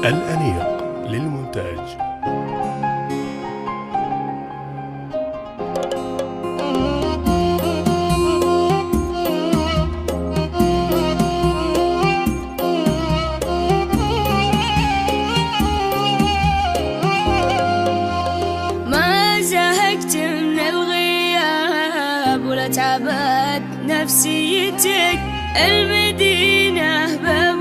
الأنيق للمونتاج. ما زهقت من الغياب ولا تعبت نفسيتك، المدينة باب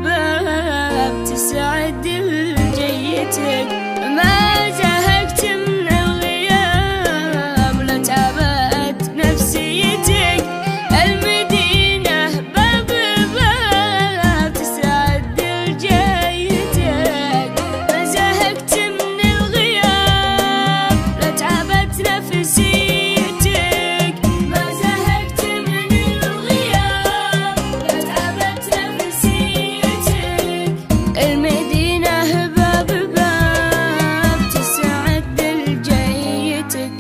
باب تسعد لجيتك. ما زهقت من الغياب ولا تعبت نفسيتك، المدينة باب باب تسعد لجيتك. ما زهقت من الغياب ولا تعبت نفسيتك، ما زهقت من الغياب ولا تعبت نفسيتك، المدينة باب باب تسعد لجيتك.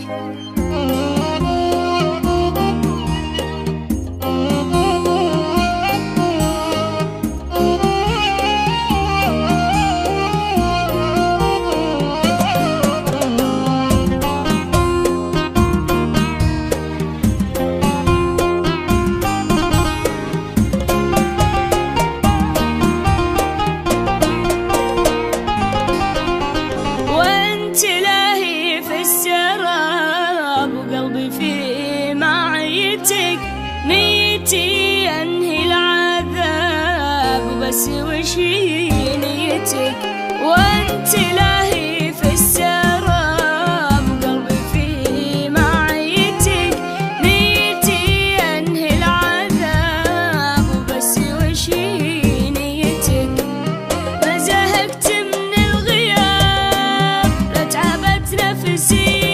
وانت لاهي في السراب وقلبي في معيتك، نيتي انهي العذاب وبس وش هي نيتك. وانت لاهي في السراب وقلبي في معيتك، نيتي انهي العذاب وبس وش هي نيتك. ما زهقت من الغياب لا تعبت نفسي